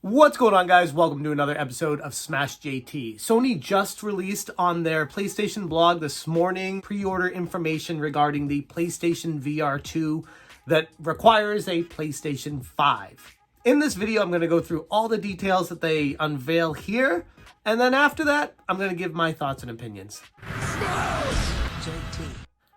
What's going on, guys? Welcome to another episode of Smash JT. Sony just released on their PlayStation blog this morning pre-order information regarding the PlayStation VR2 that requires a PlayStation 5. In this video, I'm going to go through all the details that they unveil here, and then after that, I'm going to give my thoughts and opinions. JT.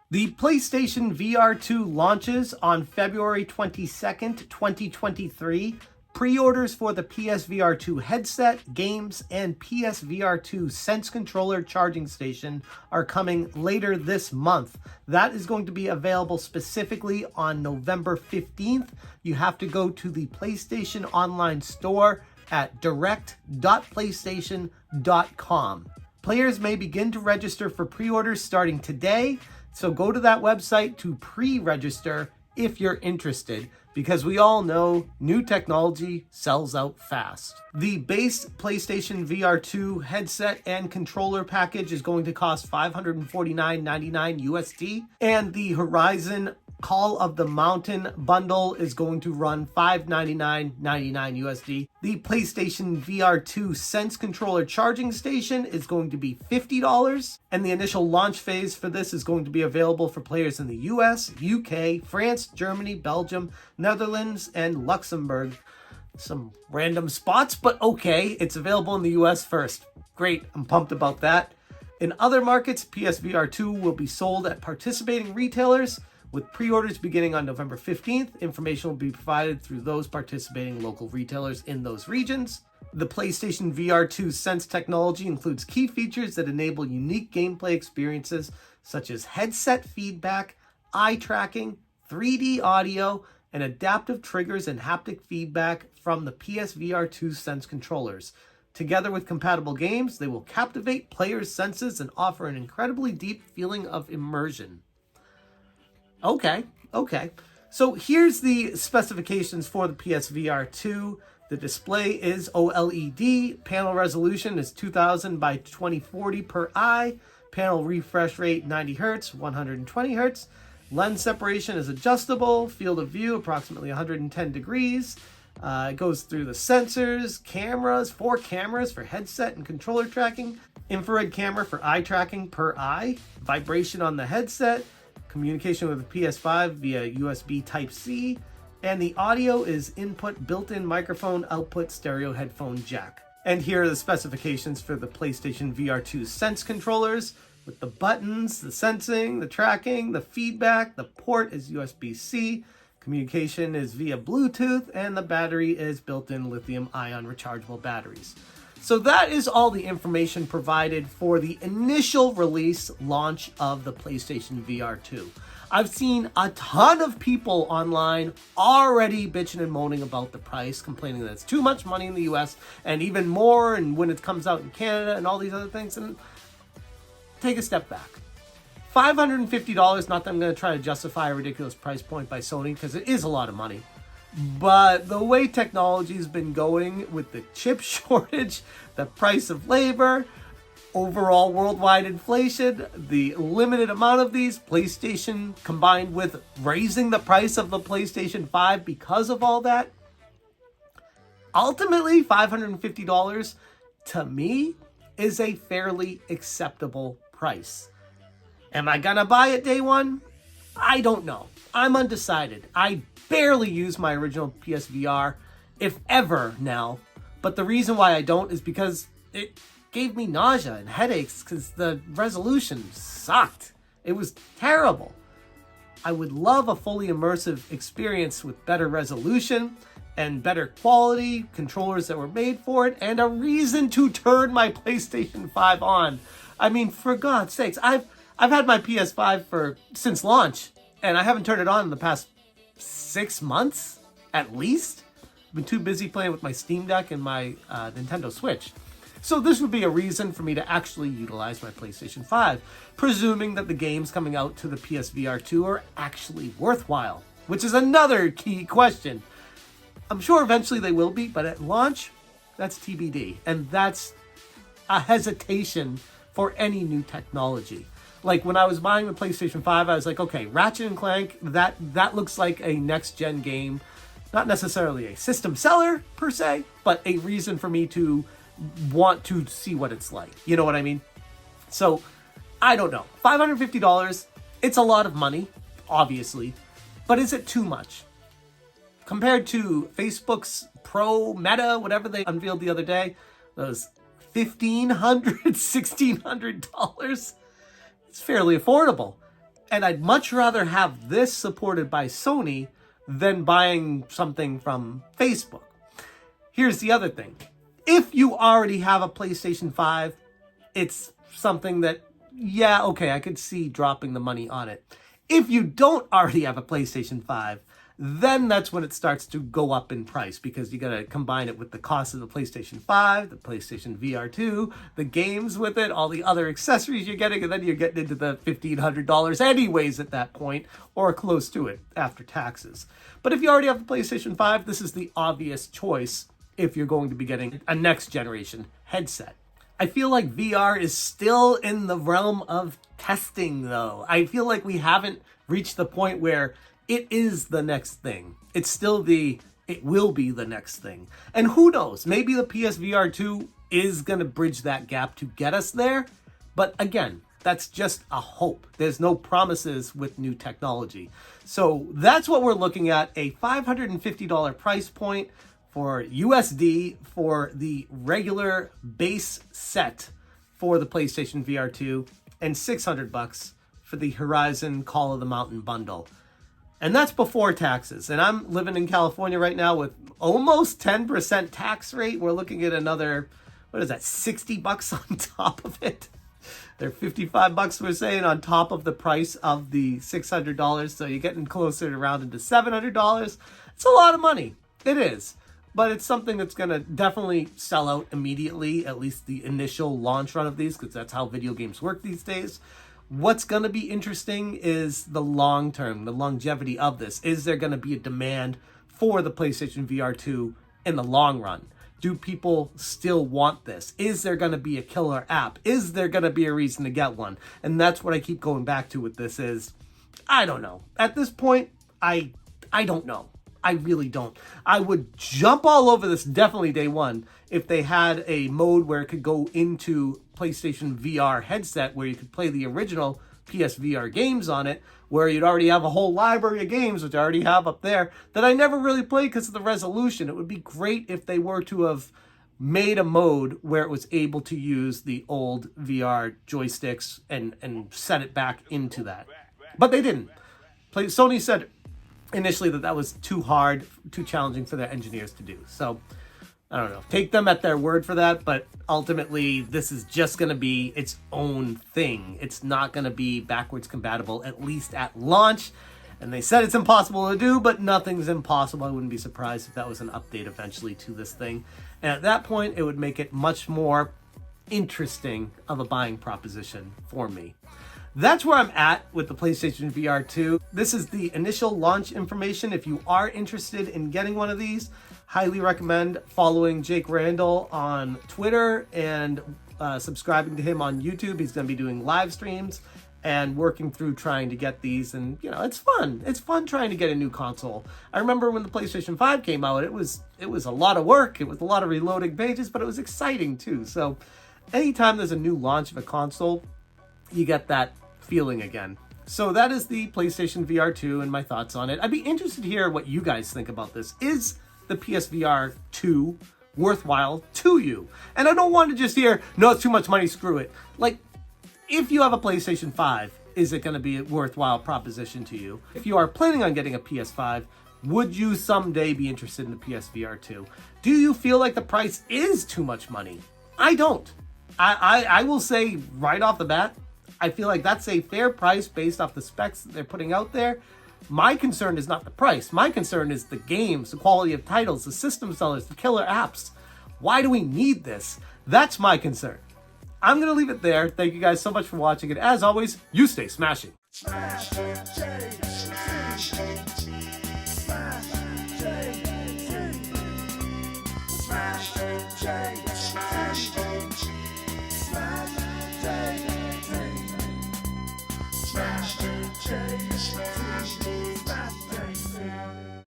The PlayStation VR2 launches on February 22nd, 2023. Pre-orders for the PSVR2 headset, games, and PSVR2 Sense controller charging station are coming later this month. That is going to be available specifically on November 15th. You have to go to the PlayStation online store at direct.playstation.com. Players may begin to register for pre-orders starting today, so go to that website to pre-register if you're interested, because we all know new technology sells out fast. The base PlayStation VR2 headset and controller package is going to cost $549.99 USD, and the Horizon Call of the Mountain bundle is going to run $599.99 USD. The PlayStation VR2 Sense controller charging station is going to be $50, and the initial launch phase for this is going to be available for players in the US, UK, France, Germany, Belgium, Netherlands, and Luxembourg. Some random spots, but okay, it's available in the US first. Great, I'm pumped about that. In other markets, PSVR2 will be sold at participating retailers, with pre-orders beginning on November 15th. Information will be provided through those participating local retailers in those regions. The PlayStation VR2 Sense technology includes key features that enable unique gameplay experiences such as headset feedback, eye tracking, 3D audio, and adaptive triggers and haptic feedback from the PSVR2 Sense controllers. Together with compatible games, they will captivate players' senses and offer an incredibly deep feeling of immersion. Okay. So here's the specifications for the PSVR2. The display is OLED. Panel resolution is 2000 by 2040 per eye. Panel refresh rate 90 Hz, 120 Hz. Lens separation is adjustable. Field of view approximately 110 degrees. It goes through the sensors, cameras, 4 cameras for headset and controller tracking. Infrared camera for eye tracking per eye. Vibration on the headset. Communication with the PS5 via USB Type-C, and the audio is input built-in microphone output stereo headphone jack. And here are the specifications for the PlayStation VR2 Sense controllers with the buttons, the sensing, the tracking, the feedback. The port is USB-C, communication is via Bluetooth, and the battery is built-in lithium-ion rechargeable batteries. So that is all the information provided for the initial release launch of the PlayStation VR2. I've seen a ton of people online already bitching and moaning about the price, complaining that it's too much money in the US and even more and when it comes out in Canada and all these other things. And take a step back. $550, not that I'm going to try to justify a ridiculous price point by Sony, because it is a lot of money. But the way technology's been going with the chip shortage, the price of labor, overall worldwide inflation, the limited amount of these, PlayStation combined with raising the price of the PlayStation 5 because of all that, ultimately $550 to me is a fairly acceptable price. Am I gonna buy it day one? I don't know. I'm undecided. I barely use my original PSVR, if ever now. But the reason why I don't is because it gave me nausea and headaches because the resolution sucked. It was terrible. I would love a fully immersive experience with better resolution and better quality, controllers that were made for it, and a reason to turn my PlayStation 5 on. I mean, for God's sakes, I've had my PS5 since launch, and I haven't turned it on in the past 6 months, at least. I've been too busy playing with my Steam Deck and my Nintendo Switch. So this would be a reason for me to actually utilize my PlayStation 5, presuming that the games coming out to the PSVR2 are actually worthwhile, which is another key question. I'm sure eventually they will be, but at launch, that's TBD. And that's a hesitation for any new technology. Like when I was buying the PlayStation 5, I was like, okay, Ratchet and Clank, that looks like a next-gen game. Not necessarily a system seller per se, but a reason for me to want to see what it's like. You know what I mean? So I don't know. $550, it's a lot of money, obviously, but is it too much? Compared to Facebook's Pro Meta, whatever they unveiled the other day, those $1,500, $1,600, it's fairly affordable. And I'd much rather have this supported by Sony than buying something from Facebook. Here's the other thing. If you already have a PlayStation 5, it's something that, yeah, okay, I could see dropping the money on it. If you don't already have a PlayStation 5, then that's when it starts to go up in price, because you got to combine it with the cost of the PlayStation 5, the PlayStation VR2, the games with it, all the other accessories you're getting, and then you're getting into the $1,500 anyways at that point, or close to it after taxes. But if you already have the PlayStation 5, this is the obvious choice if you're going to be getting a next generation headset. I feel like VR is still in the realm of testing, though. I feel like we haven't reached the point where it is the next thing. It's still it will be the next thing. And who knows, maybe the PSVR2 is going to bridge that gap to get us there. But again, that's just a hope. There's no promises with new technology. So that's what we're looking at, a $550 price point for USD for the regular base set for the PlayStation VR2, and $600 for the Horizon Call of the Mountain bundle. And that's before taxes. And I'm living in California right now with almost 10% tax rate. We're looking at another, what is that, $60 on top of it. They're $55 we're saying on top of the price of the $600. So you're getting closer to around into $700. It's a lot of money. It is. But it's something that's going to definitely sell out immediately, at least the initial launch run of these, because that's how video games work these days. What's going to be interesting is the long term, the longevity of this. Is there going to be a demand for the PlayStation VR2 in the long run? Do people still want this? Is there going to be a killer app? Is there going to be a reason to get one? And that's what I keep going back to with this is, I don't know. At this point, I don't know. I really don't. I would jump all over this definitely day one if they had a mode where it could go into PlayStation VR headset where you could play the original PSVR games on it, where you'd already have a whole library of games, which I already have up there, that I never really played because of the resolution. It would be great if they were to have made a mode where it was able to use the old VR joysticks and set it back into that. But they didn't. Sony said initially that was too hard, too challenging for their engineers to do. So I don't know, take them at their word for that, but ultimately this is just going to be its own thing. It's not going to be backwards compatible, at least at launch. And they said it's impossible to do, but nothing's impossible. I wouldn't be surprised if that was an update eventually to this thing. And at that point, it would make it much more interesting of a buying proposition for me. That's where I'm at with the PlayStation VR2. This is the initial launch information. If you are interested in getting one of these, highly recommend following Jake Randall on Twitter and subscribing to him on YouTube. He's going to be doing live streams and working through trying to get these. And, you know, it's fun. It's fun trying to get a new console. I remember when the PlayStation 5 came out, it was a lot of work. It was a lot of reloading pages, but it was exciting too. So anytime there's a new launch of a console, you get that feeling again. So that is the PlayStation VR2 and my thoughts on it. I'd be interested to hear what you guys think about this. Is the PSVR 2 worthwhile to you? And I don't want to just hear, no, it's too much money, screw it. Like, if you have a PlayStation 5, is it going to be a worthwhile proposition to you? If you are planning on getting a PS5, would you someday be interested in the PSVR 2? Do you feel like the price is too much money? I don't. I will say right off the bat, I feel like that's a fair price based off the specs that they're putting out there. My concern is not the price. My concern is the games, the quality of titles, the system sellers, the killer apps. Why do we need this? That's my concern. I'm going to leave it there. Thank you guys so much for watching. And as always, you stay smashing.